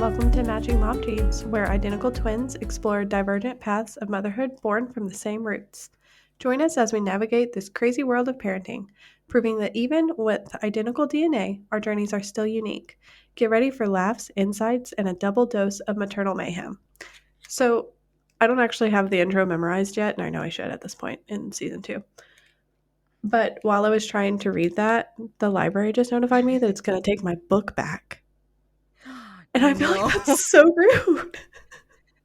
Welcome to Matching Mom Teams, where identical twins explore divergent paths of motherhood born from the same roots. Join us as we navigate this crazy world of parenting, proving that even with identical DNA, our journeys are still unique. Get ready for laughs, insights, and a double dose of maternal mayhem. So, I don't actually have the intro memorized yet, and I know I should at this point in season 2. But while I was trying to read that, the library just notified me that it's going to take my book back. And I feel like that's so rude.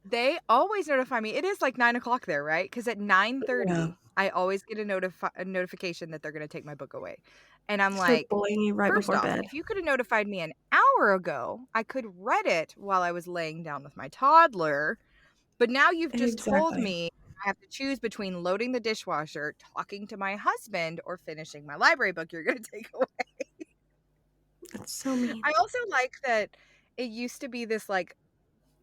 They always notify me. It is like 9 o'clock there, right? Because at 9:30, Yeah. I always get a notification that they're going to take my book away. And I'm They're like, bullying you right first before off, bed. if you could have notified me an hour ago, I could read it while I was laying down with my toddler. But now you've just told Exactly. me I have to choose between loading the dishwasher, talking to my husband, or finishing my library book you're going to take away. It's so mean. I also like that it used to be this like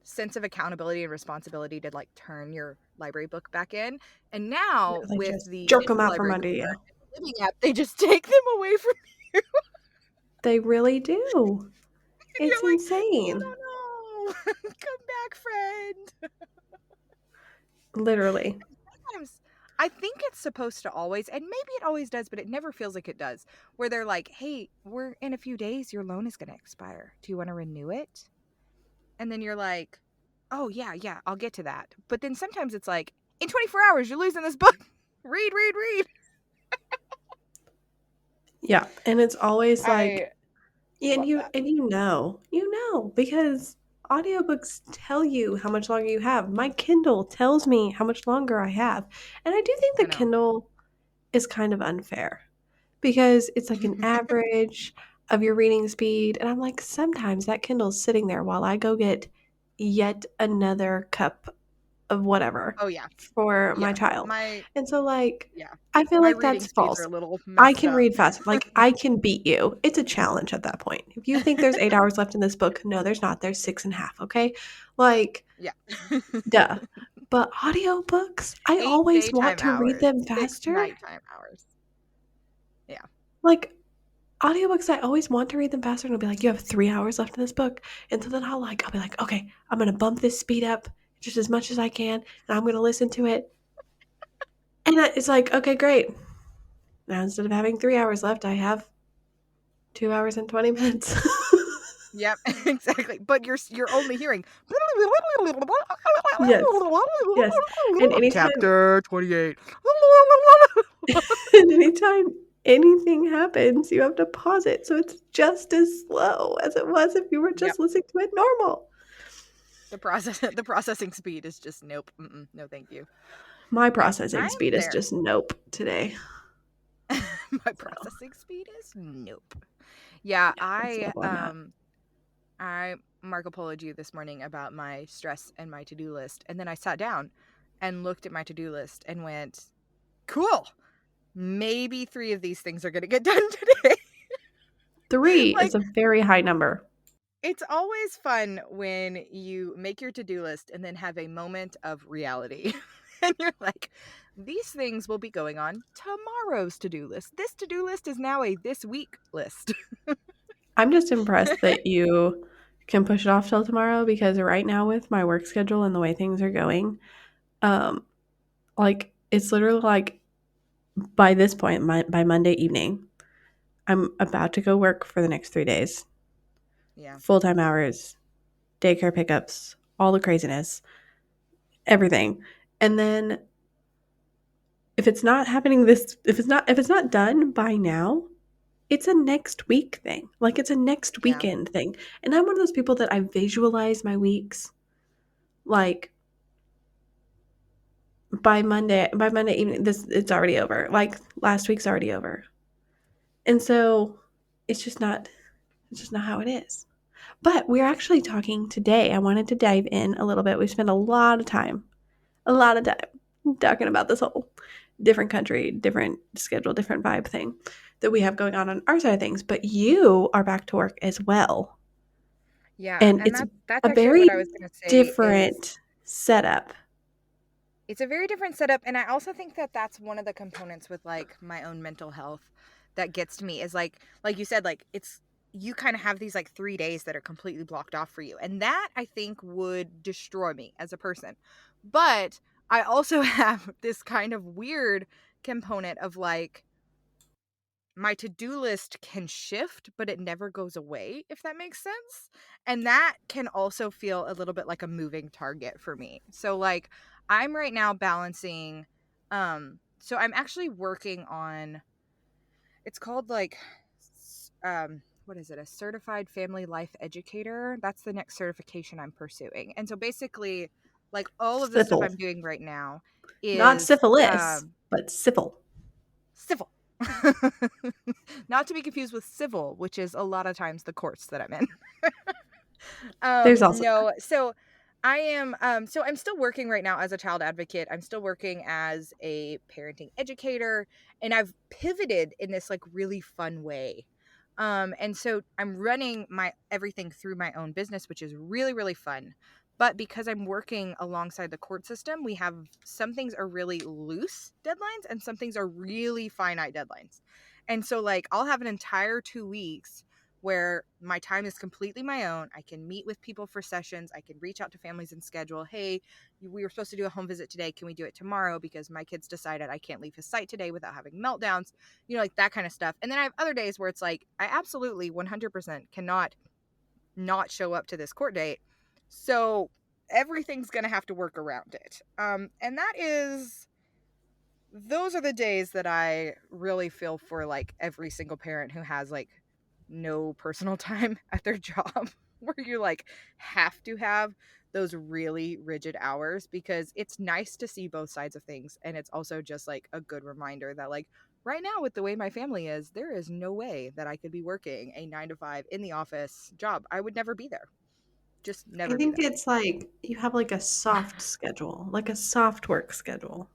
sense of accountability and responsibility to like turn your library book back in, and Yeah, now they with just the jerk them digital out from library under card you. and the living app, they just take them away from you. They really do. And It's you're like, insane. no, come back, friend. Literally. Sometimes I think it's supposed to always, and maybe it always does, but it never feels like it does, where they're like, hey, we're in a few days, your loan is going to expire, do you want to renew it? And then you're like, oh yeah, I'll get to that. But then sometimes it's like, in 24 hours you're losing this book. read. Yeah. And it's always like, I love that. you know, because audiobooks tell you how much longer you have. My Kindle tells me how much longer I have. And I do think the I know. Kindle is kind of unfair because it's like an average of your reading speed. And I'm like, sometimes that Kindle's sitting there while I go get yet another cup of whatever Oh yeah. for my Yeah. child. My And so, like, yeah. I feel My like reading that's speeds are false. a little I messed can up. read fast. Like, I can beat you. It's a challenge at that point. If you think there's 8 hours left in this book, no, there's not. There's 6.5. Okay. Like, Yeah. duh. But audiobooks, I 8 always want daytime to read hours, them 6 faster. nighttime hours. Yeah. Like, audiobooks, I always want to read them faster, and I'll be like, you have 3 hours left in this book. And so then I'll be like, okay, I'm going to bump this speed up just as much as I can, and I'm going to listen to it. And it's like, okay, great. Now instead of having 3 hours left, I have 2 hours and 20 minutes. Yep, exactly. But you're only hearing Yes. Yes. And anytime chapter 28. and anytime anything happens, you have to pause it so it's just as slow as it was if you were Yep. just listening to it normal. The processing speed is just nope. No, thank you. My Yeah, processing I'm speed is there. just nope today. My So processing speed is nope. Yeah, let's level on that. I Marco Polo'd you this morning about my stress and my to-do list, and then I sat down and looked at my to-do list and went, "Cool. Maybe 3 of these things are going to get done today." 3 is Like, a very high number. it's always fun when you make your to-do list and then have a moment of reality. And you're like, these things will be going on tomorrow's to-do list. This to-do list is now a this week list. I'm just impressed that you can push it off till tomorrow because right now with my work schedule and the way things are going, um, like it's literally like by this point, by Monday evening, I'm about to go work for the next 3 days. Yeah. Full-time hours, daycare pickups, all the craziness, everything. And then if it's not happening if it's not done by now, it's a next week thing. Like it's a next Yeah. weekend thing. And I'm one of those people that I visualize my weeks like by Monday evening this it's already over. Like last week's already over. And so it's just not how it is. But we're actually talking today. I wanted to dive in a little bit. We spent a lot of time talking about this whole different country, different schedule, different vibe thing that we have going on our side of things. But you are back to work as well. Yeah, And and it's that's a actually what very I was going to say is different setup. it's a very different setup, and I also think that that's one of the components with like my own mental health that gets to me is like you said, like it's you kind of have these like 3 days that are completely blocked off for you. And that I think would destroy me as a person. But I also have this kind of weird component of like my to-do list can shift, but it never goes away, if that makes sense. And that can also feel a little bit like a moving target for me. So like I'm right now balancing so I'm actually working on, it's called like what is it? A certified family life educator. That's the next certification I'm pursuing. And so basically like all of the stuff Syphil. I'm doing right now Not is syphilis, but syphil. civil. Not to be confused with civil, which is a lot of times the courts that I'm in. There's also that. No, so I am so I'm still working right now as a child advocate. I'm still working as a parenting educator, and I've pivoted in this like really fun way. And so I'm running my everything through my own business, which is really really fun. But because I'm working alongside the court system, we have some things are really loose deadlines and some things are really finite deadlines. And so like I'll have an entire 2 weeks where my time is completely my own. I can meet with people for sessions. I can reach out to families and schedule, hey, we were supposed to do a home visit today. Can we do it tomorrow? Because my kids decided I can't leave his site today without having meltdowns, like that kind of stuff. And then I have other days where it's like, I absolutely 100% cannot not show up to this court date. So everything's going to have to work around it. And those are the days that I really feel for like every single parent who has like no personal time at their job, where you like have to have those really rigid hours, because it's nice to see both sides of things. And it's also just like a good reminder that like right now with the way my family is, there is no way that I could be working a 9 to 5 in the office job. I would never be there. Just I never be think there. it's like you have like a soft schedule, like a soft work schedule.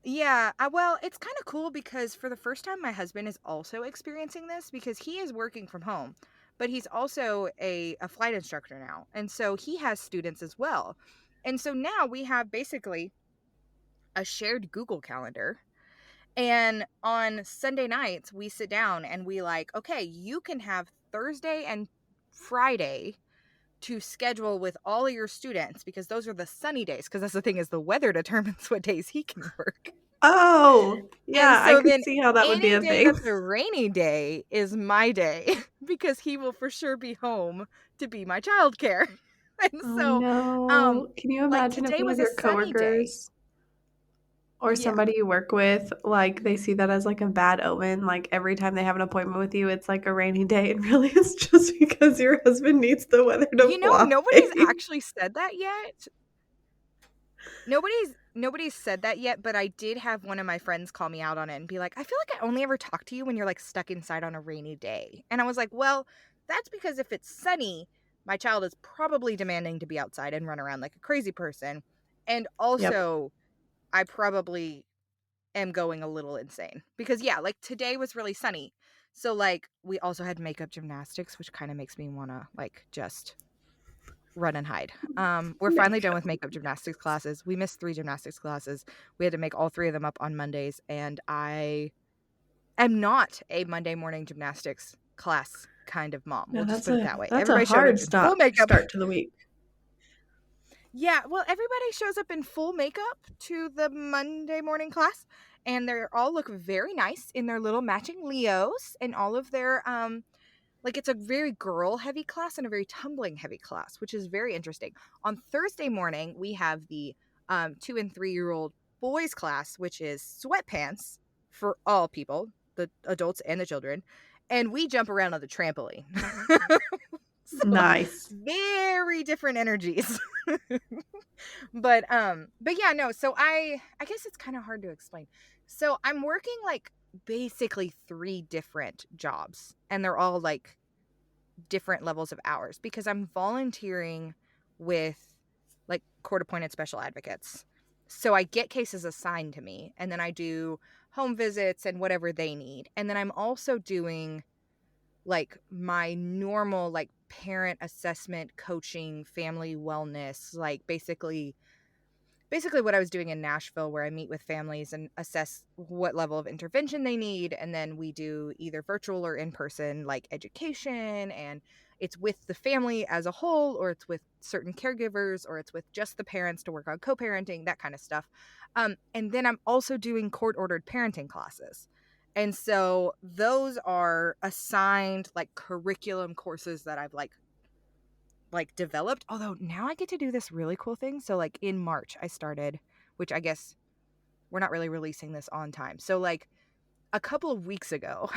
Yeah, well, it's kind of cool because for the first time, my husband is also experiencing this because he is working from home, but he's also a flight instructor now. And so he has students as well. And so now we have basically a shared Google Calendar. And on Sunday nights, we sit down and we like, okay, you can have Thursday and Friday to schedule with all of your students because those are the sunny days. Because that's the thing, is the weather determines what days he can work. Oh, And yeah, I so could then see how that would be any a day thing. that's a rainy day is my day because he will for sure be home to be my childcare. And Oh, so, no. Can you like imagine if today one of was a your sunny day. coworkers or Yeah. somebody you work with, like, they see that as, like, a bad omen, like, every time they have an appointment with you, it's, like, a rainy day, and really it's just because your husband needs the weather to Nobody's fly. actually said that yet. Nobody's said that yet, but I did have one of my friends call me out on it and be like, "I feel like I only ever talk to you when you're like stuck inside on a rainy day." And I was like, "Well, that's because if it's sunny, my child is probably demanding to be outside and run around like a crazy person. And Yep. also, I probably am going a little insane because yeah, like today was really sunny. So like we also had makeup gymnastics, which kind of makes me want to like just run and hide. We're finally done with Makeup. makeup gymnastics classes. We missed 3 gymnastics classes. We had to make all 3 of them up on Mondays, and I am not a Monday morning gymnastics class kind of mom. No, We'll just that's put it a that way. that's a Everybody showed up hard in full makeup. start to the week. Yeah, well, everybody shows up in full makeup to the Monday morning class, and they all look very nice in their little matching Leos and all of their like it's a very girl heavy class and a very tumbling heavy class, which is very interesting. On Thursday morning, we have the 2 and 3-year-old boys class, which is sweatpants for all people, the adults and the children, and we jump around on the trampoline. So Nice. very different energies. But yeah, no, so I guess it's kind of hard to explain. So I'm working like basically 3 different jobs, and they're all like different levels of hours because I'm volunteering with like court appointed special advocates. So I get cases assigned to me, and then I do home visits and whatever they need. And then I'm also doing like my normal like parent assessment, coaching, family wellness, like basically basically what I was doing in Nashville, where I meet with families and assess what level of intervention they need. And then we do either virtual or in person, like education. And it's with the family as a whole, or it's with certain caregivers, or it's with just the parents to work on co parenting, that kind of stuff. And then I'm also doing court ordered parenting classes. And so those are assigned like curriculum courses that I've like developed. Although now I get to do this really cool thing. So like in March I started, which I guess we're not really releasing this on time. So like a couple of weeks ago,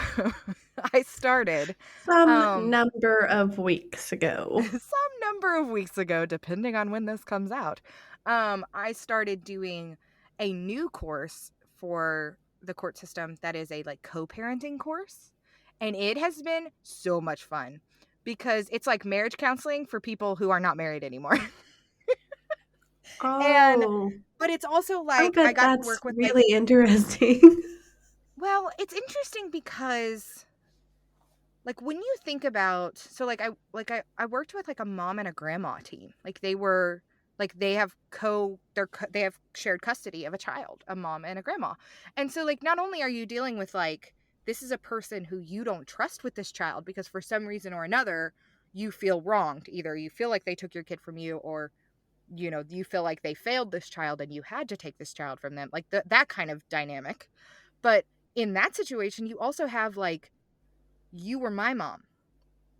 I started Some um number of weeks ago. some number of weeks ago, depending on when this comes out. I started doing a new course for the court system that is a like co-parenting course. And it has been so much fun because it's like marriage counseling for people who are not married anymore. And Oh, but it's also I like I bet got to that's work with like, really interesting. well, it's interesting because like when you think about, so like I worked with like a mom and a grandma team. Like they were like they have shared custody of a child, a mom and a grandma. And so like not only are you dealing with like this is a person who you don't trust with this child because for some reason or another you feel wronged. Either you feel like they took your kid from you, or you feel like they failed this child and you had to take this child from them. Like that kind of dynamic. But in that situation, you also have like you were my mom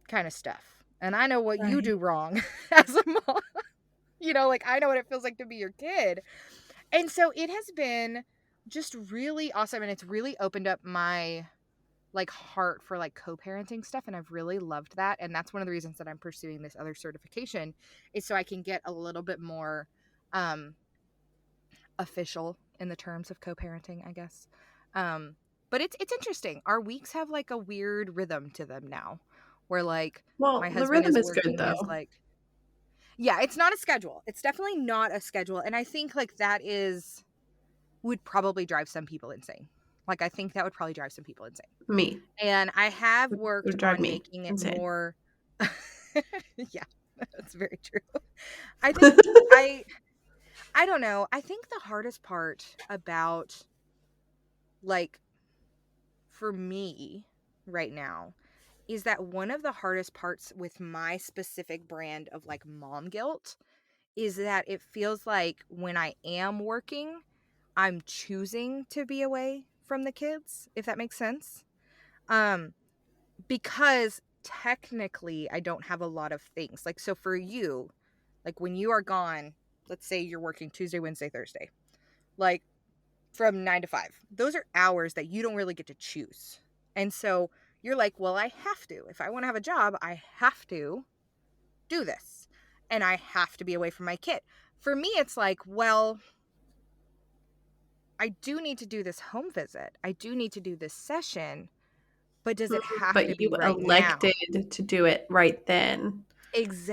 kind of stuff. And I know what you Right. do wrong as a mom. Like I know what it feels like to be your kid. And so it has been just really awesome, and it's really opened up my like heart for like co-parenting stuff, and I've really loved that. And that's one of the reasons that I'm pursuing this other certification, is so I can get a little bit more um official in the terms of co-parenting, I guess. Um, but it's interesting. Our weeks have like a weird rhythm to them now, where like my Well, the husband rhythm is is good working his though. like, yeah, it's not a schedule. It's definitely not a schedule, and I think like that is would probably drive some people insane. Like I think that would probably drive some people insane. Me. And I have It worked would drive on me making it insane. more. Yeah, that's very true. I think I don't know. I think the hardest part about like for me right now is that one of the hardest parts with my specific brand of like mom guilt is that it feels like when I am working, I'm choosing to be away from the kids, if that makes sense. Um, because technically I don't have a lot of things. Like, so for you, like when you are gone, let's say you're working Tuesday, Wednesday, Thursday, like from 9 to 5. Those are hours that you don't really get to choose. And so you're like, well, I have to. If I want to have a job, I have to do this. And I have to be away from my kid. For me, it's like, well, I do need to do this home visit. I do need to do this session, but does Mhm, it have to but you be right now? elected to do it right then.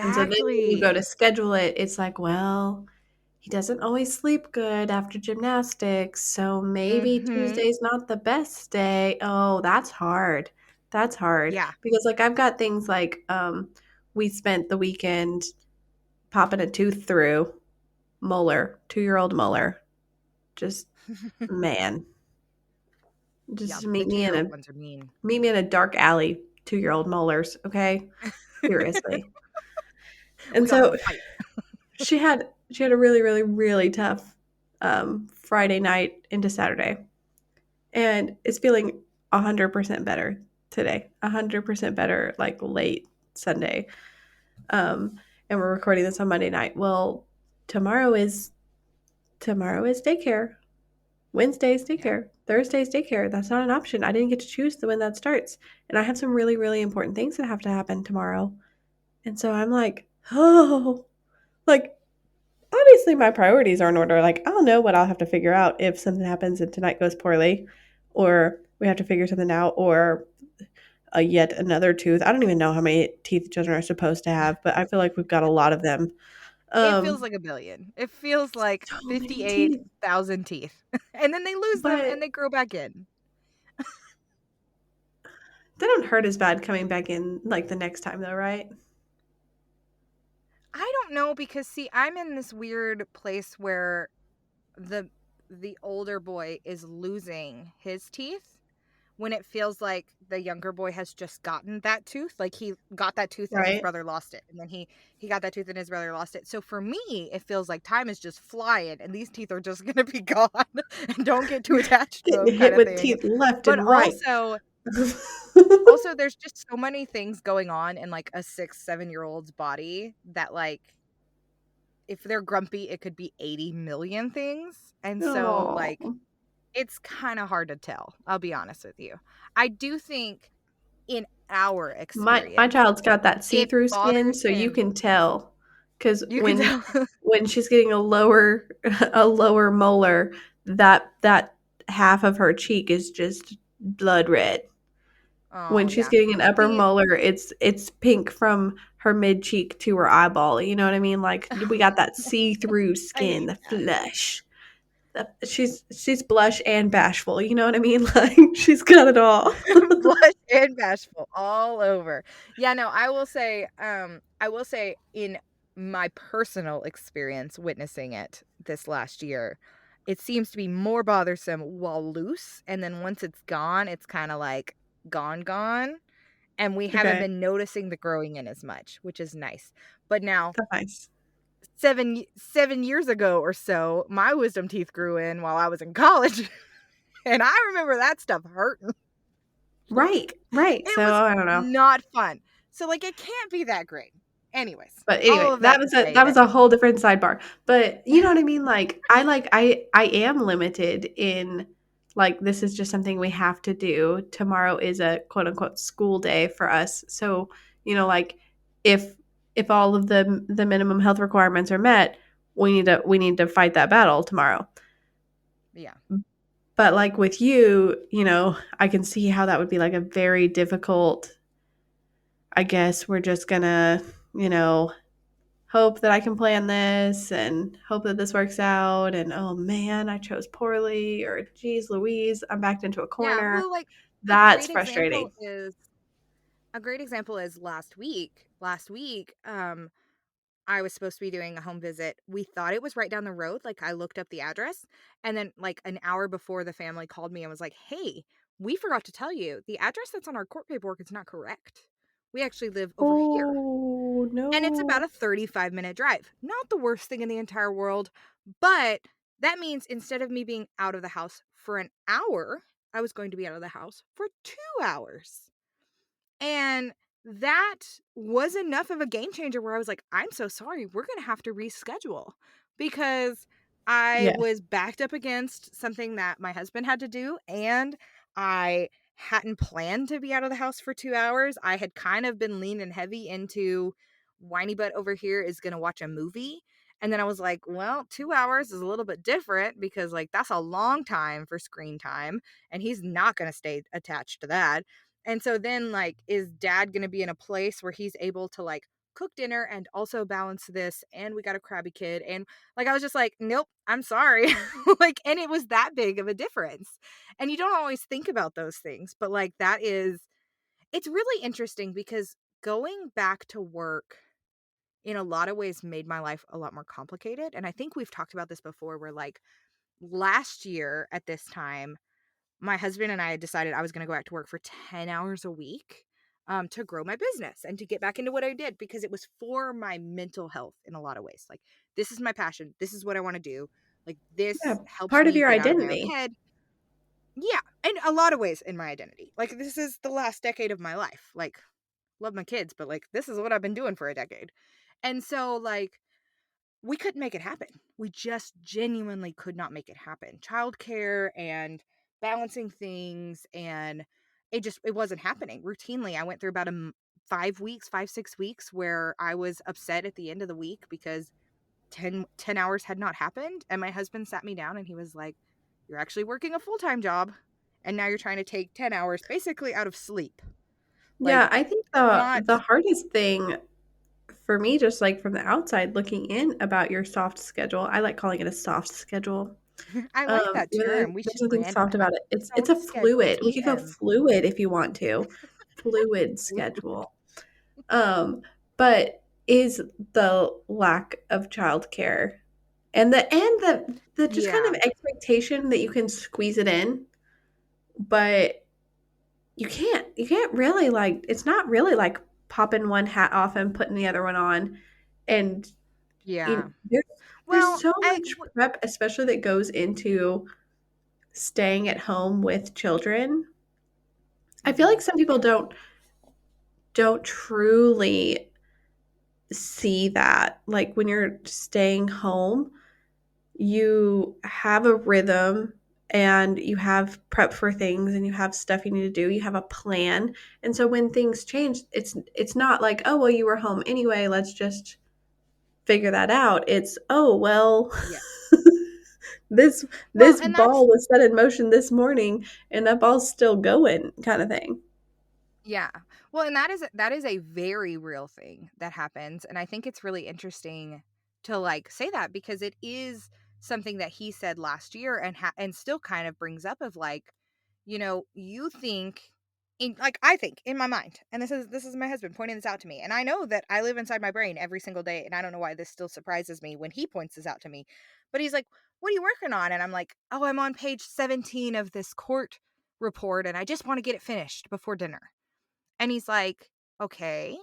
And so then when you go Exactly. to schedule it, it's like, well, he doesn't always sleep good after gymnastics, so maybe Mm-hmm. Tuesday's not the best day. Oh, that's hard. That's hard Yeah. because like I've got things like we spent the weekend popping a tooth through molar, 2-year-old molar. Just man, Yeah. just The 2-year-old ones are mean. meet me in a dark alley, 2-year-old molars, okay? Seriously. And We gotta have so a fight. she had a really, really, really tough Friday night into Saturday. And it's feeling 100% better today. 100% better like late Sunday. Um and we're recording this on Monday night. Well, tomorrow is tomorrow is daycare. Wednesday's Yeah. daycare. Thursday's daycare. That's not an option. I didn't get to choose the when that starts. And I have some really, really important things that have to happen tomorrow. And so I'm like, oh, like obviously my priorities are in order. Like I'll know what I'll have to figure out if something happens and tonight goes poorly, or we have to figure something out, or a yet another tooth. I don't even know how many teeth children are supposed to have, but I feel like we've got a lot of them. It feels Um, like a billion. It feels like so many teeth, 58,000 teeth. And then they lose them but and they grow back in. they don't hurt as bad coming back in like the next time though, right? I don't know because see, I'm in this weird place where the older boy is losing his teeth when it feels like the younger boy has just gotten that tooth. Like he got that tooth and his Right? brother lost it. And then he got that tooth and his brother lost it. So for me, it feels like time is just flying and these teeth are just gonna be gone and don't get too attached to them Getting kind hit of with thing. teeth left But and right. also there's just so many things going on in like a 6, 7 year old's body that like if they're grumpy, it could be 80 million things. And so like Oh, it's kind of hard to tell. I'll be honest with you. I do think in our my experience, child's got that it see-through skin, bothers so you him. can tell. Because You can tell. when she's getting a lower a lower molar, that half of her cheek is just blood red. When Oh, she's yeah. getting an upper See, molar, it's pink from her mid cheek to her eyeball. You know what I mean? Like we got that see-through I skin, hate the that. flesh. She's blush and bashful. You know what I mean? Like she's got it all. Blush and bashful all over. Yeah, no, I will say in my personal experience witnessing it this last year, it seems to be more bothersome while loose, and then once it's gone, it's kind of like gone, and we haven't Okay, been noticing the growing in as much, which is nice. But now, that's nice. 7 years ago or so, my wisdom teeth grew in while I was in college, and I remember that stuff hurting. Right, Like, right. it So was I don't know. not fun. So, like, it can't be that great. Anyways, But all anyway, of that to say that that was a whole different sidebar. But you know what I mean? I am limited in like this is just something we have to do. Tomorrow is a quote unquote school day for us. So, you know, like if all of the minimum health requirements are met, we need to fight that battle tomorrow. yeah. But like with you, you know, I can see how that would be like a very difficult, I guess we're just gonna, you know, hope that I can plan this and hope that this works out. And oh man, I chose poorly. Or geez, Louise, I'm backed into a Yeah, corner. well, like, a That's great example frustrating. is last week. I was supposed to be doing a home visit. We thought it was right down the road. Like, I looked up the address, and then, like, an hour before, the family called me and was like, "Hey, we forgot to tell you, the address that's on our court paperwork is not correct. We actually live over here." Oh And it's no. about a 35-minute drive. Not the worst thing in the entire world, but that means instead of me being out of the house for an hour, I was going to be out of the house for 2 hours. And that was enough of a game changer where I was like, I'm so sorry. We're going to have to reschedule because I Yeah. was backed up against something that my husband had to do. And I hadn't planned to be out of the house for 2 hours. I had kind of been leaning heavy into whiny butt over here is going to watch a movie. And then I was like, well, 2 hours is a little bit different because, like, that's a long time for screen time. And he's not going to stay attached to that. And so then, like, is dad going to be in a place where he's able to, like, cook dinner and also balance this? And we got a crabby kid. And, like, I was just like, nope, I'm sorry. Like, and it was that big of a difference. And you don't always think about those things, but, like, it's really interesting because going back to work in a lot of ways made my life a lot more complicated. And I think we've talked about this before where, like, last year at this time, my husband and I had decided I was going to go back to work for 10 hours a week to grow my business and to get back into what I did because it was for my mental health in a lot of ways. Like, this is my passion. This is what I want to do. Like, Yeah. this helps Part of me your get out of my own identity. head. Yeah. In a lot of ways in my identity. Like, this is the last decade of my life. Like, love my kids, but like, this is what I've been doing for a decade. And so, like, we couldn't make it happen. We just genuinely could not make it happen. Childcare and balancing things, and it wasn't happening. Routinely, I went through about 5 weeks, 5, 6 weeks where I was upset at the end of the week because 10 hours had not happened. And my husband sat me down and he was like, "You're actually working a full-time job. And now you're trying to take 10 hours basically out of sleep. Yeah, Like, I think not, the hardest thing for me, just like from the outside looking in about your soft schedule, I like calling it a soft schedule. I like that term. We There's should nothing brand it. soft about it. It's a Soft schedule, fluid. We could go TM. fluid if you want to. Fluid schedule. Um, but is the lack of childcare. And the just kind Yeah. of expectation that you can squeeze it in, but you can't really, like, it's not really like popping one hat off and putting the other one on. And Yeah. there's Well, so much prep, especially that goes into staying at home with children. I feel like mhm. some people don't truly see that. Like, when you're staying home, you have a rhythm and you have prep for things and you have stuff you need to do. You have a plan. And so when things change, it's not like, "Oh, well, you were home anyway, let's just figure that out." It's, "Oh, well, Yeah. this Well, this and that's ball was set in motion this morning and that ball's still going," kind of thing. yeah. Well, and that is a very real thing that happens, and I think it's really interesting to like say that because it is something that he said last year and still kind of brings up of like, you think in like I think in my mind, and this is my husband pointing this out to me, and I know that I live inside my brain every single day, and I don't know why this still surprises me when he points this out to me, but he's like, "What are you working on?" And I'm like, "Oh, I'm on page 17 of this court report, and I just want to get it finished before dinner." And he's like, "Okay,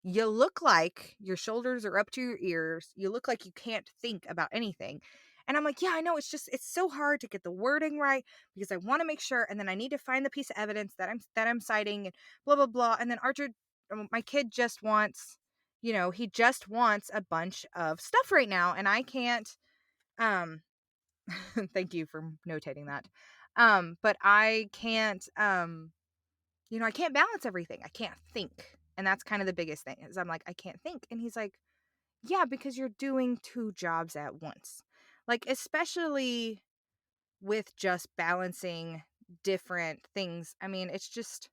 you look like your shoulders are up to your ears. You look like you can't think about anything." And I'm like, "Yeah, I know. It's so hard to get the wording right because I want to make sure, and then I need to find the piece of evidence that I'm citing, and blah blah blah." And then Archer, my kid, just wants, he just wants a bunch of stuff right now, and I can't. Um, thank you for notating that. But I can't. I can't balance everything. I can't think. And that's kind of the biggest thing is I'm like, I can't think. And he's like, yeah, because you're doing two jobs at once. Like, especially with just balancing different things. I mean, it's just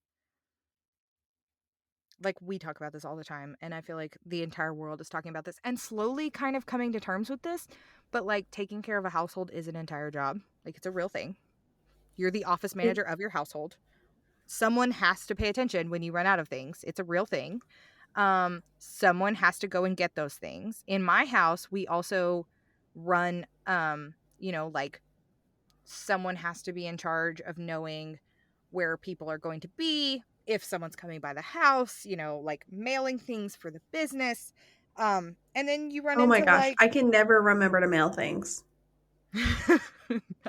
like we talk about this all the time. And I feel like the entire world is talking about this and slowly kind of coming to terms with this. But like taking care of a household is an entire job. Like, it's a real thing. You're the office It manager of your household. Someone has to pay attention when you run out of things. It's a real thing. Someone has to go and get those things. In my house, we also run, like someone has to be in charge of knowing where people are going to be, if someone's coming by the house, like mailing things for the business. And then you run Oh my into gosh, like I can never remember to mail things.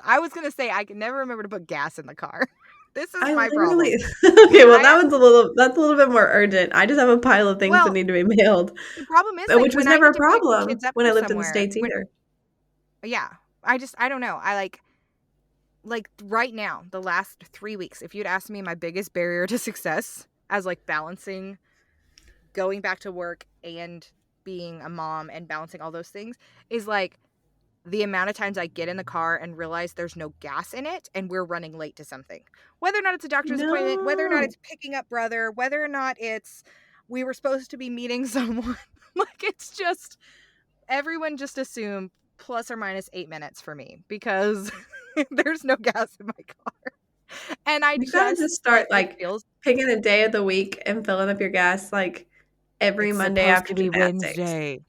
I was gonna say I can never remember to put gas in the car. This is I my literally problem. okay, When well, I that's a little bit more urgent. I just have a pile of things that well, need to be mailed, the problem is, like, which was when I never need a to pick the problem kids up when I for lived in the somewhere, States when either. yeah, I don't know. I like right now, the last 3 weeks, if you'd asked me my biggest barrier to success as like balancing going back to work and being a mom and balancing all those things is like the amount of times I get in the car and realize there's no gas in it and we're running late to something. Whether or not it's a doctor's appointment, whether or not No. it's picking up brother, whether or not it's we were supposed to be meeting someone. Like, it's just everyone just assume plus or minus 8 minutes for me because there's no gas in my car. And I You gotta just just start, it like, feels picking a day of the week and filling up your gas, like, every it's Monday supposed after to be gymnastics. Wednesday.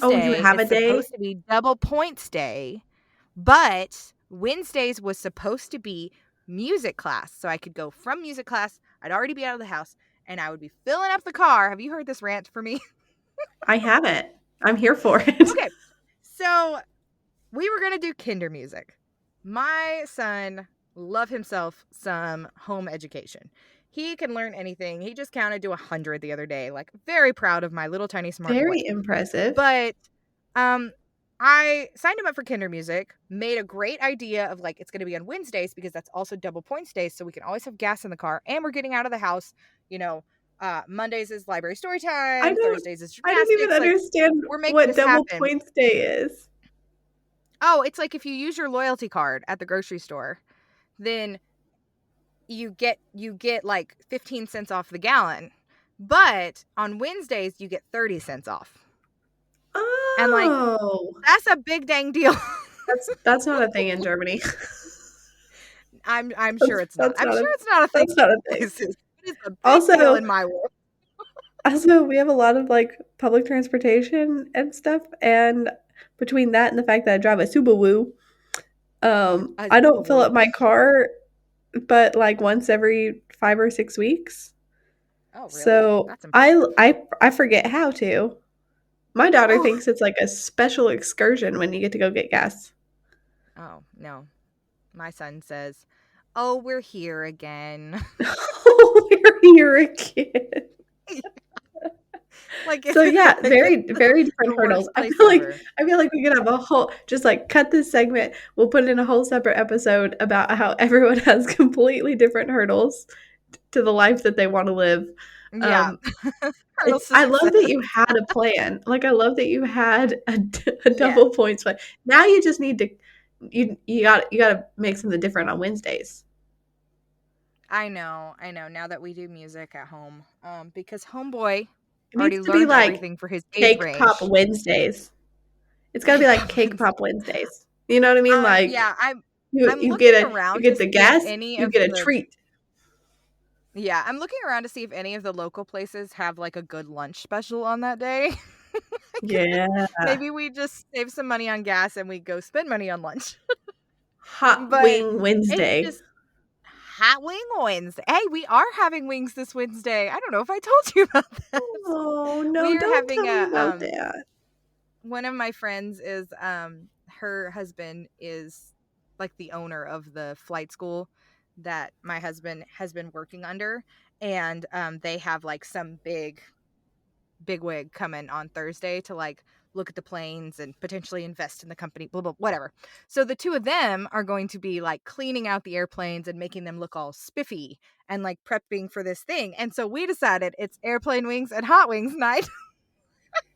Oh, you Wednesday have is a day? supposed to be double points day, but Wednesdays was supposed to be music class. So I could go from music class, I'd already be out of the house, and I would be filling up the car. Have you heard this rant for me? I haven't. I'm here for it. Okay. So we were gonna do kinder music. My son love himself some home education. He can learn anything. He just counted to 100 the other day. Like, very proud of my little tiny smart boy. Very impressive. But um I signed him up for kinder music, made a great idea of like it's gonna be on Wednesdays because that's also double points days, so we can always have gas in the car and we're getting out of the house, you know. Mondays is library story I time, don't Thursdays is I don't even gymnastics. Like, understand we're making what this double happen. points day is. Oh, it's like if you use your loyalty card at the grocery store, then you get like 15 cents off the gallon. But on Wednesdays you get 30 cents off. And like Oh. that's a big dang deal. That's not a thing in Germany. I'm sure That's it's not. that's I'm not a sure it's not a thing that's not a thing. places. It is a big deal Also in my world. Also, we have a lot of, like, public transportation and stuff, and between that and the fact that I drive a Subaru, A I don't fill Subaru. up my car but like once every 5 or 6 weeks. Oh, really? So That's impressive. I forget how to. My daughter Oh, thinks it's like a special excursion when you get to go get gas. oh no. My son says, "Oh, we're here again." Oh, you're here again. Like So yeah, like it's very different the hurdles. worst place ever. I feel like we could have a whole just like cut this segment. We'll put in a whole separate episode about how everyone has completely different hurdles to the life that they want to live. Yeah. Um, Hurdles to I love that success. you had a plan. Like I love that you had a Yes. double points plan. Now you just need to you got to make something different on Wednesdays. I know. I know. Now that we do music at home, because homeboy It already needs to be learned like everything for his age Cake Pop range. Wednesdays. It's got to be Cake like Pop Cake wins. Pop Wednesdays. You know what I mean? Like Yeah, I'm you I'm you looking get you around to get the see if gas, any you of get a the treat. yeah, I'm looking around to see if any of the local places have like a good lunch special on that day. Yeah. Maybe we just save some money on gas and we go spend money on lunch. Hot But Wing it's Wednesday. just Hot Wing Wednesday. Hey, we are having wings this Wednesday. I don't know if I told you about that. Oh, no, We are don't having tell me a about that. one of my friends is her husband is like the owner of the flight school that my husband has been working under, and they have like some big wig coming on Thursday to like look at the planes and potentially invest in the company, blah blah whatever. So the two of them are going to be like cleaning out the airplanes and making them look all spiffy and like prepping for this thing. And so we decided it's airplane wings and hot wings night.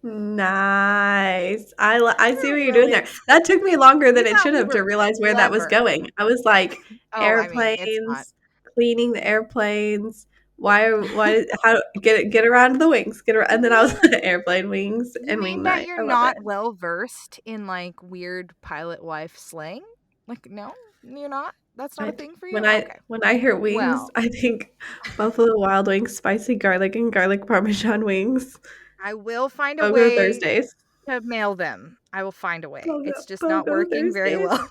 Nice. I see what you're doing Really there. That took me longer we than it thought should we have to were realize where that was clever. going. I was like, Oh, I mean, it's not. airplanes, cleaning the airplanes. Why how get around to the wings. Get around, and then I was like, airplane wings You and wing mean that night. you're I love not it. well versed in like weird pilot wife slang? Like, no, you're not. That's not a I thing for you. Okay. when I hear wings, Well, I think Buffalo Wild Wings, spicy garlic and garlic parmesan wings. I will find a BOGO way Thursdays. to mail them. I will find a way. It's just not BOGO working very Thursdays. well.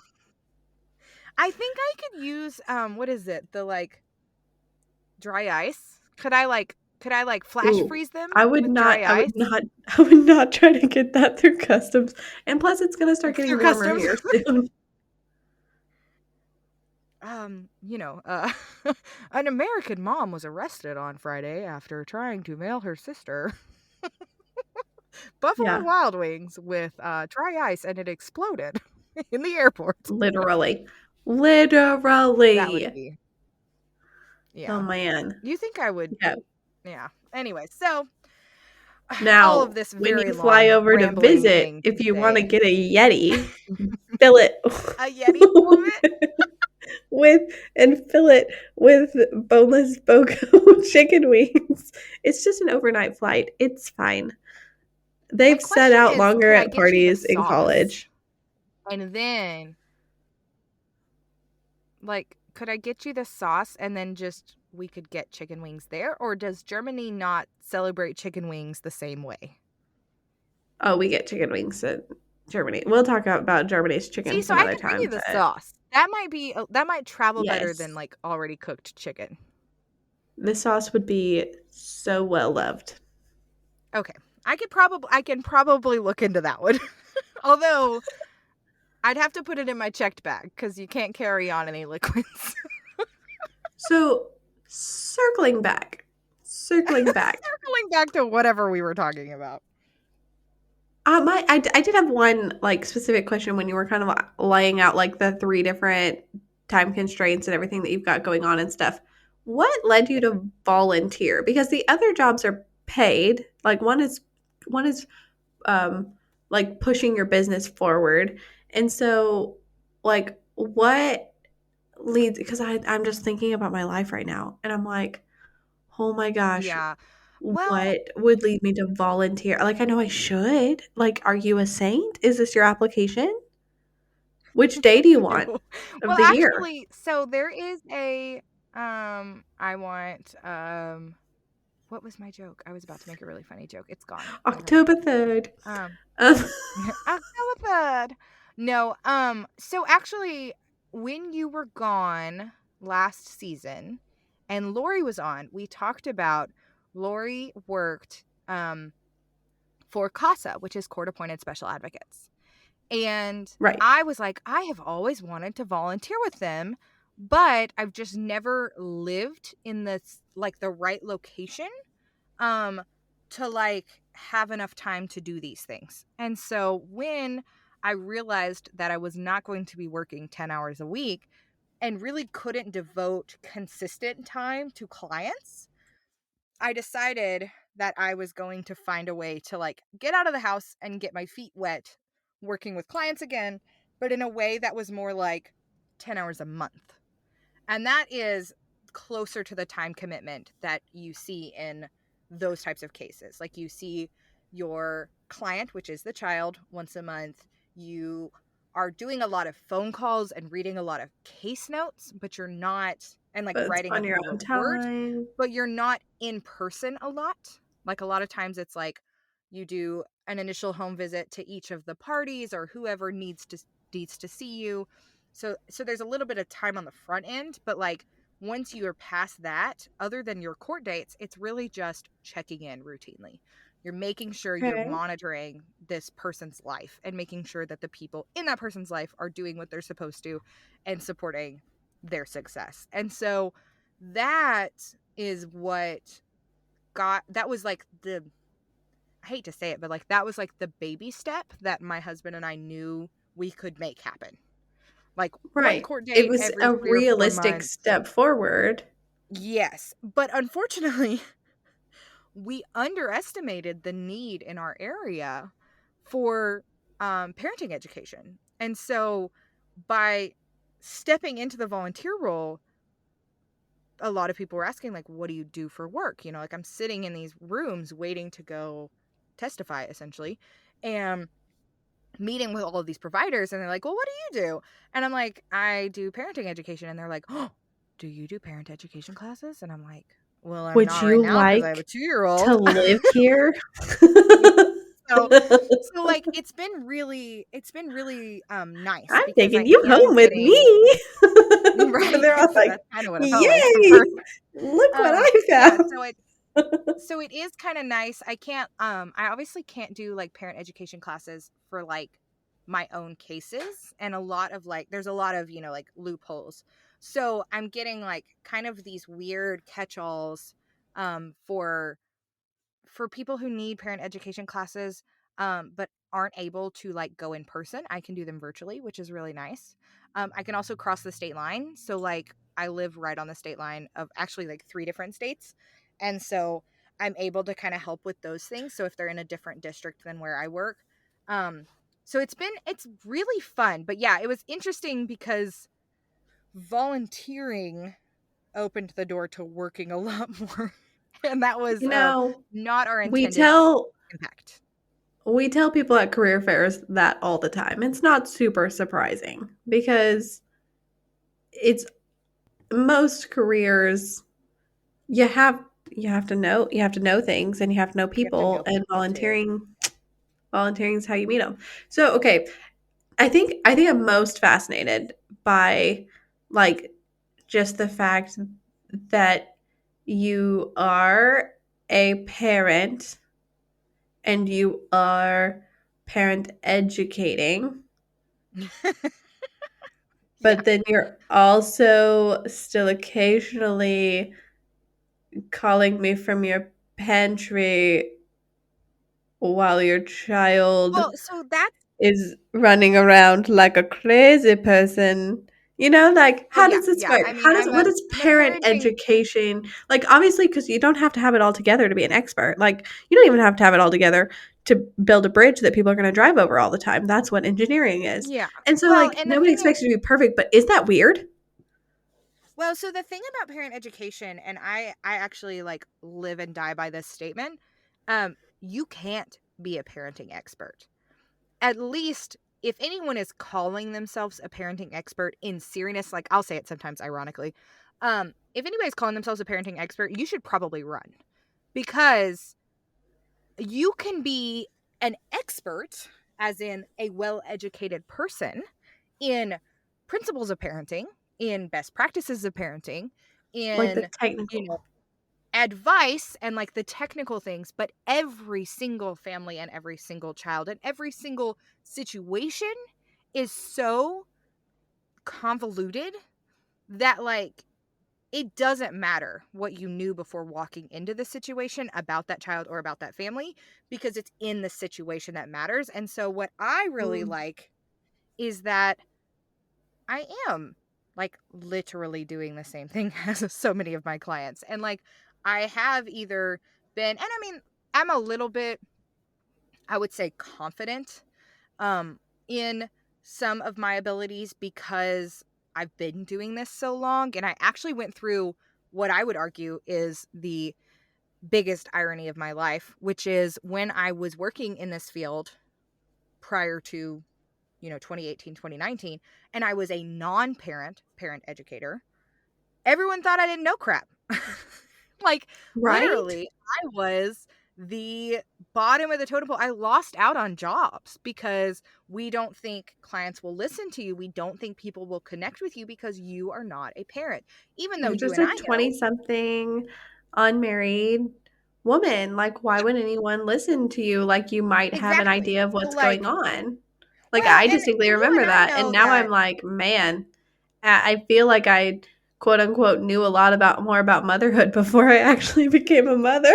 I think I could use what is it? The like dry ice? Could I like flash Ooh, freeze them with dry I would ice not I would not try to get that through customs, and plus it's gonna start through getting warmer customs? here soon. An American mom was arrested on Friday after trying to mail her sister Buffalo Yeah, Wild Wings with dry ice and it exploded in the airport. literally. That would Literally. be, Oh, yeah. man. You think I would, Yeah. yeah. Anyway, so all of Now, this when very you fly long over to rambling visit, thing if to you wanna say get a Yeti, fill it a Yeti full of it. with fill it with boneless BOGO chicken wings. It's just an overnight flight. It's fine. My They've set question out is, longer could I at get you the parties in sauce? college. And then, like, could I get you the sauce and then just we could get chicken wings there? Or does Germany not celebrate chicken wings the same way? Oh, we get chicken wings in Germany. We'll talk about Germany's chicken See, so some I other can bring time, you the but sauce. That might travel better than yes, like already cooked chicken. this sauce would be so well loved. Okay. I can probably look into that one. Although I'd have to put it in my checked bag cuz you can't carry on any liquids. So, circling back. Circling back to whatever we were talking about. I did have one like specific question when you were kind of laying out like the three different time constraints and everything that you've got going on and stuff. What led you Yeah. to volunteer? Because the other jobs are paid. Like one is um like pushing your business forward. And so like what leads because I'm just thinking about my life right now and I'm like, "Oh my gosh, Yeah. Well, what would lead me to volunteer?" Like, I know I should. Like, are you a saint? Is this your application? Which day do you want no. of Well, the year? actually, so there is a I want What was my joke? I was about to make a really funny joke. It's gone. Never mind. October 3rd. Um, Um, October 3rd. No, so actually, when you were gone last season and Lori was on, we talked about Lori worked for CASA, which is Court Appointed Special Advocates. And right. I was like, I have always wanted to volunteer with them, but I've just never lived in this like the right location um to like have enough time to do these things. And so when I realized that I was not going to be working 10 hours a week and really couldn't devote consistent time to clients, I decided that I was going to find a way to like get out of the house and get my feet wet working with clients again, but in a way that was more like 10 hours a month. And that is closer to the time commitment that you see in those types of cases. Like you see your client, which is the child, once a month. You are doing a lot of phone calls and reading a lot of case notes, but you're not, and like But it's writing on up your your own report, time. but you're not in person a lot. Like a lot of times it's like you do an initial home visit to each of the parties or whoever needs to see you. So there's a little bit of time on the front end, but like once you are past that, other than your court dates, it's really just checking in routinely. You're making sure you're Okay. monitoring this person's life and making sure that the people in that person's life are doing what they're supposed to and supporting their success. And so that is what that was like the, I hate to say it, but like that was like the baby step that my husband and I knew we could make happen. Like one Right. court It date was every a 3 or 4 realistic months. step forward. Yes. But unfortunately, we underestimated the need in our area for parenting education. And so by stepping into the volunteer role, a lot of people were asking, like, what do you do for work? You know, like I'm sitting in these rooms waiting to go testify essentially. And meeting with all of these providers and they're like, well, what do you do? And I'm like, I do parenting education. And they're like, oh, do you do parent education classes? And I'm like, well, I'm Would not right you now because I have a like 2-year-old. to live here? so so like it's been really nice I'm because I taking you am home with getting me. right. They're all So like, that's kind of what it felt like at yay, first. look what I Yeah, found. so it is kind of nice. I obviously can't do like parent education classes for like my own cases, and a lot of like there's a lot of, like loopholes. So I'm getting like kind of these weird catch-alls for people who need parent education classes but aren't able to like go in person. I can do them virtually, which is really nice. I can also cross the state line, so like I live right on the state line of actually like 3 different states, and so I'm able to kind of help with those things, so if they're in a different district than where I work. So it's really fun. But yeah, it was interesting because volunteering opened the door to working a lot more. And that was You know, not our we intended tell impact. we tell people at career fairs that all the time. It's not super surprising because it's most careers you have to know things and you have to know You have to people know and people too. volunteering is how you meet them. So, okay, I think I'm most fascinated by like just the fact that you are a parent and you are parent educating, Yeah. but then you're also still occasionally calling me from your pantry while your child Well, so that's is running around like a crazy person. You know, like well, how yeah, does this yeah. work? I mean, What is I'm a parent parenting. education? Like obviously cuz you don't have to have it all together to be an expert. Like you don't even have to have it all together to build a bridge that people are going to drive over all the time. That's what engineering is. Yeah. And so Well, like and the nobody thing expects you to be perfect, but is that weird? so the thing about parent education, and I actually like live and die by this statement, you can't be a parenting expert. At least if anyone is calling themselves a parenting expert in seriousness, like I'll say it sometimes ironically, if anybody's calling themselves a parenting expert, you should probably run, because you can be an expert, as in a well-educated person, in principles of parenting, in best practices of parenting, Like the in, you technical. know, advice and like the technical things, but every single family and every single child and every single situation is so convoluted that like it doesn't matter what you knew before walking into the situation about that child or about that family, because it's in the situation that matters. And so what I really Mm. like is that I am like literally doing the same thing as so many of my clients. And like I have either been, and I mean, I'm a little bit, I would say, confident um in some of my abilities because I've been doing this so long, and I actually went through what I would argue is the biggest irony of my life, which is when I was working in this field prior to, 2018, 2019, and I was a non-parent parent educator. Everyone thought I didn't know crap. Like, Right? literally, I was the bottom of the totem pole. I lost out on jobs because we don't think clients will listen to you. We don't think people will connect with you because you are not a parent. Even though You're you just and a I know 20 something unmarried woman. Like, why would anyone listen to you? Like, you might have an exactly. idea of So, what's going like, on. Like, well, I and distinctly you and remember I that. And know now I'm that. like, man, I feel like I quote unquote knew a lot about more about motherhood before I actually became a mother.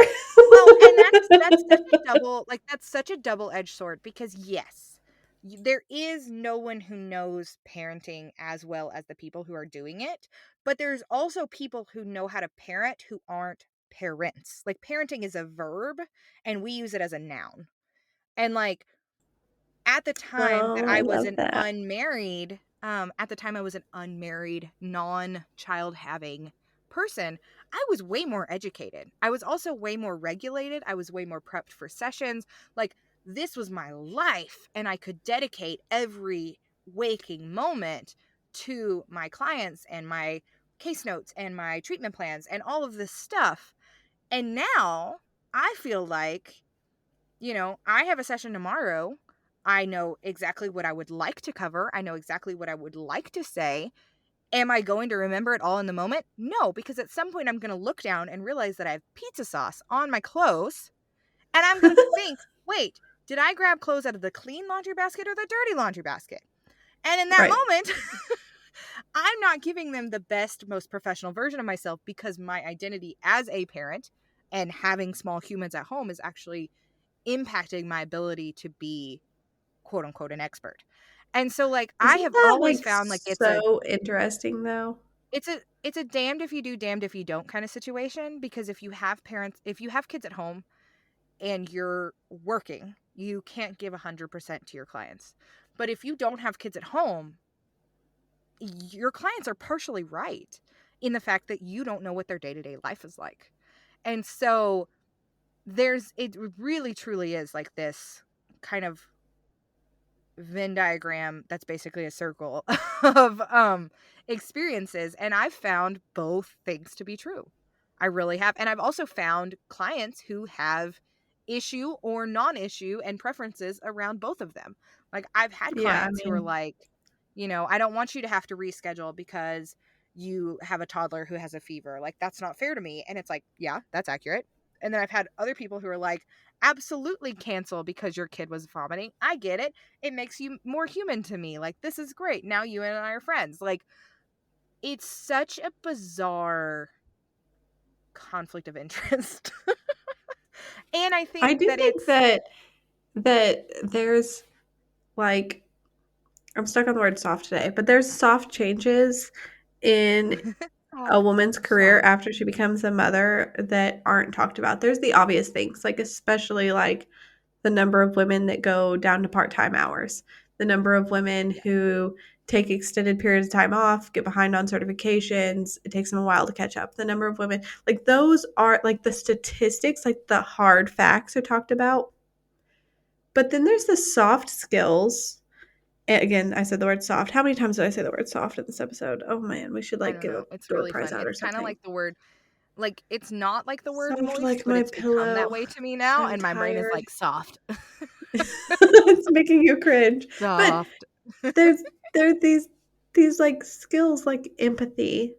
Well, and that's such a double, like, that's such a double-edged sword because yes, there is no one who knows parenting as well as the people who are doing it, but there's also people who know how to parent who aren't parents. Like, parenting is a verb and we use it as a noun. And like at the time that Oh, I I was love an that. unmarried, non-child having person, I was way more educated. I was also way more regulated. I was way more prepped for sessions. Like, this was my life, and I could dedicate every waking moment to my clients and my case notes and my treatment plans and all of this stuff. And now I feel like, I have a session tomorrow. I know exactly what I would like to cover. I know exactly what I would like to say. Am I going to remember it all in the moment? No, because at some point I'm going to look down and realize that I have pizza sauce on my clothes. And I'm going to think, wait, did I grab clothes out of the clean laundry basket or the dirty laundry basket? And in that Right. moment, I'm not giving them the best, most professional version of myself because my identity as a parent and having small humans at home is actually impacting my ability to be quote unquote an expert. And so like I Isn't have that always like found like it's a so interesting though? it's a it's a damned if you do, damned if you don't kind of situation, because if you have kids at home and you're working, you can't give 100% to your clients. But if you don't have kids at home, your clients are partially right in the fact that you don't know what their day-to-day life is like. And so it really truly is like this kind of Venn diagram that's basically a circle of experiences, and I've found both things to be true. I really have. And I've also found clients who have issue or non-issue and preferences around both of them. Like, I've had Yeah, I clients who are mean, like, I don't want you to have to reschedule because you have a toddler who has a fever. Like, that's not fair to me. And it's like, yeah, that's accurate. And then I've had other people who are like, absolutely cancel because your kid was vomiting. I get it. It makes you more human to me. Like, this is great. Now you and I are friends. Like, it's such a bizarre conflict of interest. And I I think do that think it's that there's like I'm stuck on the word soft today, but there's soft changes in a soft, woman's career soft. after she becomes a mother that aren't talked about. There's the obvious things, like especially like the number of women that go down to part-time hours, the number of women Yeah. who take extended periods of time off, get behind on certifications, it takes them a while to catch up. The number of women, like those are like the statistics, like the hard facts are talked about. But then there's the soft skills. Again, I said the word soft. How many times did I say the word soft in this episode? Oh man, we should I like don't give a know. It's door really prize fun. out or It's kind of something. like the word. Like, it's not like the word Soft moist, like but my it's become that pillow. way to me now, I'm and my brain is tired. like, "Soft." It's making you cringe. But Soft. there's these like skills like empathy,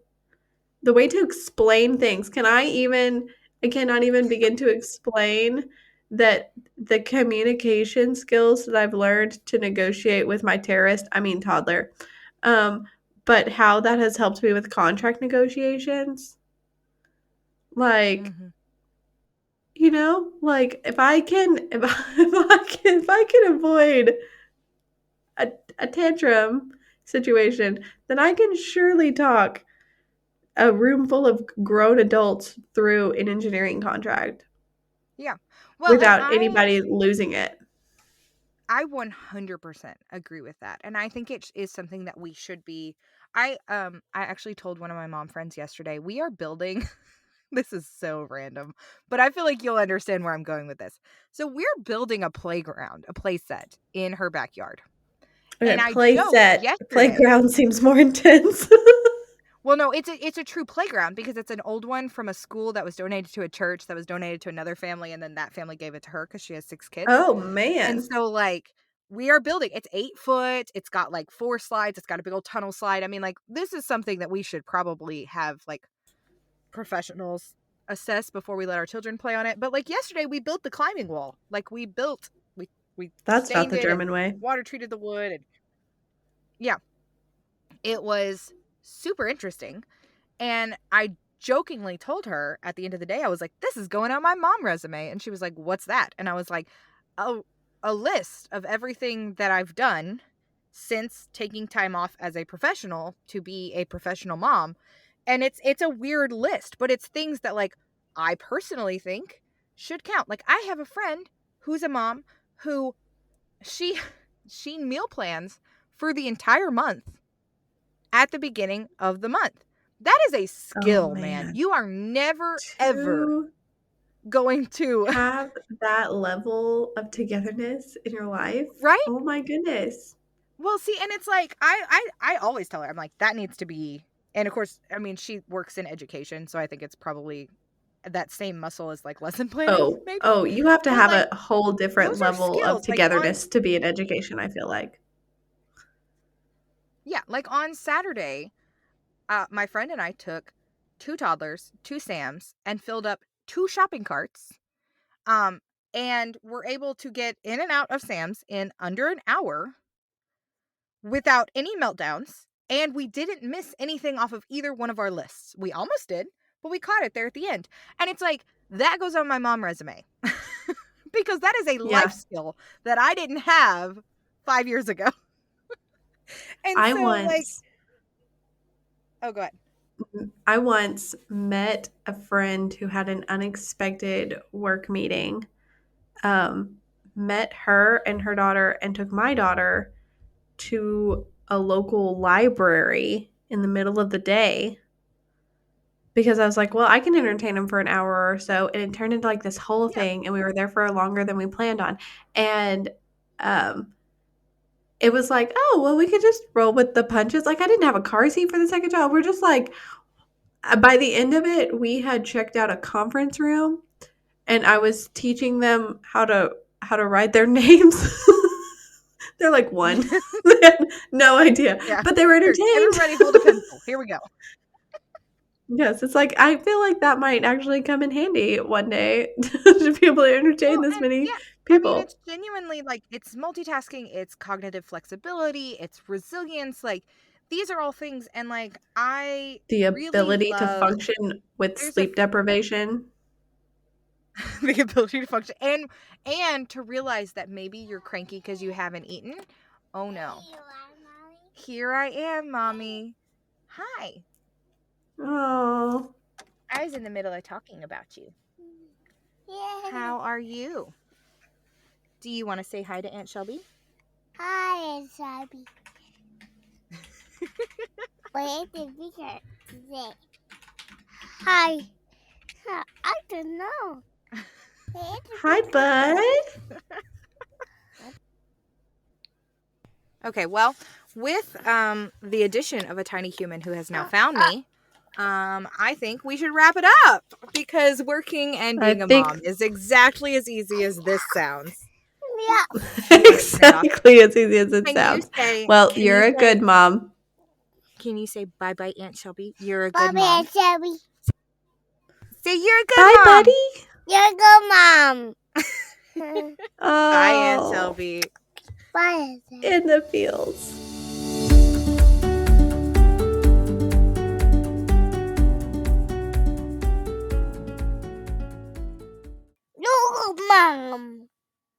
the way to explain things. I cannot even begin to explain that the communication skills that I've learned to negotiate with my toddler, um, but how that has helped me with contract negotiations. Like, Mhm. like if I can avoid a, a tantrum situation, then I can surely talk a room full of grown adults through an engineering contract Yeah. Well, and without anybody losing it. I 100% agree with that, and I think it is something that we should be. I actually told one of my mom friends yesterday, we are building this is so random, but I feel like you'll understand where I'm going with this. So we're building a playground, a play set in her backyard. And Okay, I play joked set. yesterday. Playground seems more intense. Well, no, it's a true playground because it's an old one from a school that was donated to a church that was donated to another family, and then that family gave it to her because she has 6 kids. Oh And man. so, like, we are building. It's 8 foot. It's got like 4 slides. It's got a big old tunnel slide. I mean, like, this is something that we should probably have like professionals assess before we let our children play on it. But like yesterday, we built the climbing wall. Like we That's not stained the it and German way. water treated the wood, and yeah, it was super interesting. And I jokingly told her at the end of the day, I was like, "This is going on my mom resume," and she was like, "What's that?" And I was like, "Oh, a list of everything that I've done since taking time off as a professional to be a professional mom." And it's a weird list, but it's things that like I personally think should count. Like I have a friend who's a mom who she she meal plans for the entire month at the beginning of the month. That is a Oh skill, man. man. You are never ever To going to have that level of togetherness in your life. right? Oh my goodness. Well, see, and it's like I always tell her, I'm like, that needs to be. And of course, I mean, she works in education, so I think it's probably that same muscle as like lesson planning, maybe. Oh, you have to But have like a whole different those are level of skills. Like on togetherness to be in education, I feel like. yeah, like on Saturday, my friend and I took 2 toddlers, 2 Sams, and filled up 2 shopping carts. Um, and were able to get in and out of Sam's in under an hour without any meltdowns. And we didn't miss anything off of either one of our lists. We almost did, but we caught it there at the end. And it's like, that goes on my mom resume because that is a life Yeah. skill that I didn't have 5 years ago. And I so, like, once oh, go ahead. I once met a friend who had an unexpected work meeting. Um, Met her and her daughter and took my daughter to a local library in the middle of the day because I was like, well, I can entertain them for an hour or so. And it turned into like this whole Yeah. thing. And we were there for longer than we planned on. And um, it was like, oh, well, we could just roll with the punches. Like, I didn't have a car seat for the second child. We're just like, by the end of it, we had checked out a conference room and I was teaching them how to write their names. They're like one. They had no idea, Yeah. but they were Here, entertained. everybody hold a pencil. Here we go. Yes, it's like I feel like that might actually come in handy one day to be able to entertain Well, this and many yeah, I mean, people. it's genuinely like it's multitasking, it's cognitive flexibility, it's resilience. Like these are all things, and like I The really ability to love. function with There's a sleep deprivation. the ability to function and to realize that maybe you're cranky because you haven't eaten. Oh no, here I am, mommy. Hi. Oh, I was in the middle of talking about you. How are you? Do you want to say hi to Aunt Shelby? Hi, it's Shelby. Where did we get today? Hi. I don't know. Where did hi, we bud. get? Okay, well, with the addition of a tiny human who has now Uh, found uh, me, I think we should wrap it up because working and being a think- mom is exactly as easy as this sounds. Yeah. Exactly as easy as it Can sounds. you say? Well, can you're you a say- good mom. Can you say bye bye, Aunt Shelby? You're a good Bobby mom. and Shelby. Say you're a good Bye, mom. buddy. You're a good mom. Oh, Bye, Aunt Shelby. Bye. Shelby. in the fields. You're a good mom.